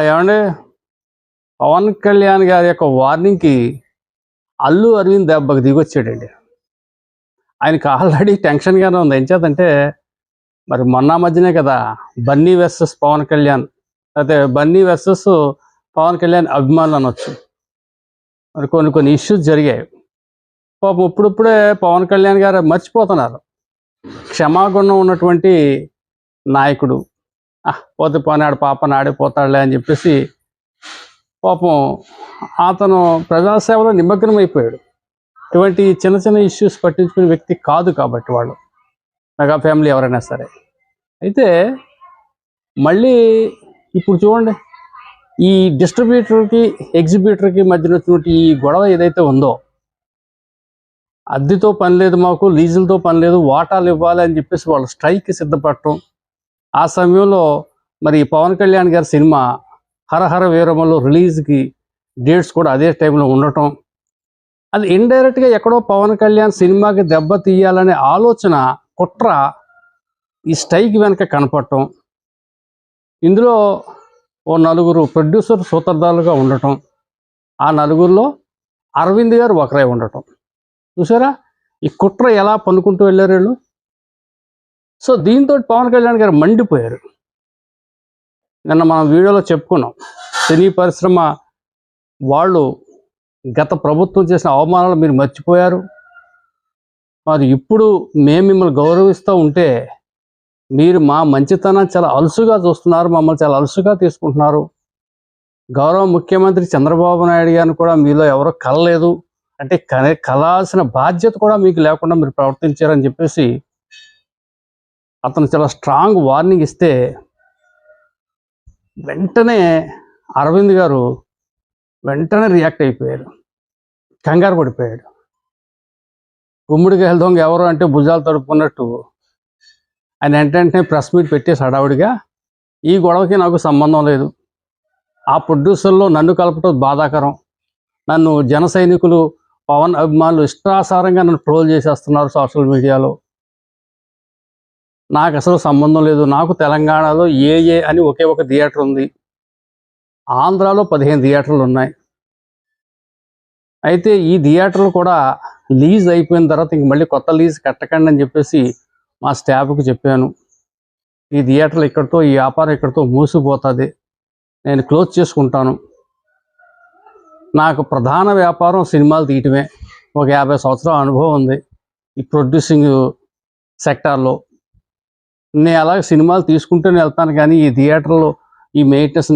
ఏమండి, పవన్ కళ్యాణ్ గారి యొక్క వార్నింగ్కి అల్లు అరవింద్ దెబ్బకి దిగొచ్చాడండి. ఆయనకి ఆల్రెడీ టెన్షన్గానే ఉంది. ఏం చేతంటే మరి మొన్న మధ్యనే కదా బన్నీ వర్సెస్ పవన్ కళ్యాణ్, అయితే బన్నీ వర్సెస్ పవన్ కళ్యాణ్ అభిమానులు అనొచ్చు. మరి కొన్ని ఇష్యూస్ జరిగాయి. పాపం ఇప్పుడిప్పుడే పవన్ కళ్యాణ్ గారు మర్చిపోతున్నారు. క్షమాగుణం ఉన్నటువంటి నాయకుడు. పోతే పోనాడు పాప నాడిపోతాడులే అని చెప్పేసి పాపం అతను ప్రజాసేవలో నిమగ్నం అయిపోయాడు. ఇటువంటి చిన్న చిన్న ఇష్యూస్ పట్టించుకునే వ్యక్తి కాదు కాబట్టి వాళ్ళు మెగా ఫ్యామిలీ ఎవరైనా సరే. అయితే మళ్ళీ ఇప్పుడు చూడండి, ఈ డిస్ట్రిబ్యూటర్కి ఎగ్జిబ్యూటర్కి మధ్యన వచ్చినటువంటి ఈ గొడవ ఏదైతే ఉందో, అద్దెతో పని లేదు మాకు, లీజులతో పని లేదు, వాటాలు ఇవ్వాలి అని చెప్పేసి వాళ్ళు స్ట్రైక్కి సిద్ధపడటం. ఆ సమయంలో మరి పవన్ కళ్యాణ్ గారి సినిమా హరహర వీరమలో రిలీజ్కి డేట్స్ కూడా అదే టైంలో ఉండటం, అది ఇండైరెక్ట్గా ఎక్కడో పవన్ కళ్యాణ్ సినిమాకి దెబ్బ తీయాలనే ఆలోచన కుట్ర ఈ స్ట్రైక్ వెనక కనపడటం. ఇందులో ఓ నలుగురు ప్రొడ్యూసర్ సూత్రధారులుగా ఉండటం, ఆ నలుగురిలో అరవింద్ గారు ఒకరై ఉండటం. చూసారా ఈ కుట్ర ఎలా పనుకుంటూ వెళ్ళారు వీళ్ళు. సో దీంతో పవన్ కళ్యాణ్ గారు మండిపోయారు. నిన్న మనం వీడియోలో చెప్పుకున్నాం, సినీ పరిశ్రమ వాళ్ళు గత ప్రభుత్వం చేసిన అవమానాలు మీరు మర్చిపోయారు, మరి ఇప్పుడు మేము మిమ్మల్ని గౌరవిస్తూ ఉంటే మీరు మా మంచితనం చాలా అలుసుగా చూస్తున్నారు, మమ్మల్ని చాలా అలుసుగా తీసుకుంటున్నారు. గౌరవ ముఖ్యమంత్రి చంద్రబాబు నాయుడు గారిని కూడా మీలో ఎవరో కలలేదు అంటే కలాల్సిన బాధ్యత కూడా మీకు లేకుండా మీరు ప్రవర్తించారని చెప్పేసి అతను చాలా స్ట్రాంగ్ వార్నింగ్ ఇస్తే వెంటనే అరవింద్ గారు వెంటనే రియాక్ట్ అయిపోయారు, కంగారు పడిపోయాడు. గుమ్ముడికి వెళ్దాం ఎవరు అంటే భుజాలు తడుపుకున్నట్టు ఆయన వెంటనే ప్రెస్ మీట్ పెట్టేసి హడావుడిగా ఈ గొడవకి నాకు సంబంధం లేదు, ఆ ప్రొడ్యూసర్లో నన్ను కలపటం బాధాకరం, నన్ను జన సైనికులు పవన్ అభిమానులు ఇష్టాసారంగా నన్ను ట్రోల్ చేసేస్తున్నారు సోషల్ మీడియాలో, నాకు అసలు సంబంధం లేదు, నాకు తెలంగాణలో ఏ అని ఒకే ఒక థియేటర్ ఉంది, ఆంధ్రాలో 15 థియేటర్లు ఉన్నాయి, అయితే ఈ థియేటర్లు కూడా లీజ్ అయిపోయిన తర్వాత ఇంక మళ్ళీ కొత్త లీజ్ కట్టకండి అని చెప్పేసి మా స్టాఫ్కి చెప్పాను. ఈ థియేటర్లు ఇక్కడితో, ఈ వ్యాపారం ఇక్కడితో మూసిపోతుంది, నేను క్లోజ్ చేసుకుంటాను, నాకు ప్రధాన వ్యాపారం సినిమాలు తీయటమే, ఒక 50 సంవత్సరాల అనుభవం ఉంది ఈ ప్రొడ్యూసింగ్ సెక్టార్లో, నేను అలాగే సినిమాలు తీసుకుంటూనే వెళ్తాను కానీ ఈ థియేటర్లో ఈ మెయింటెనెన్స్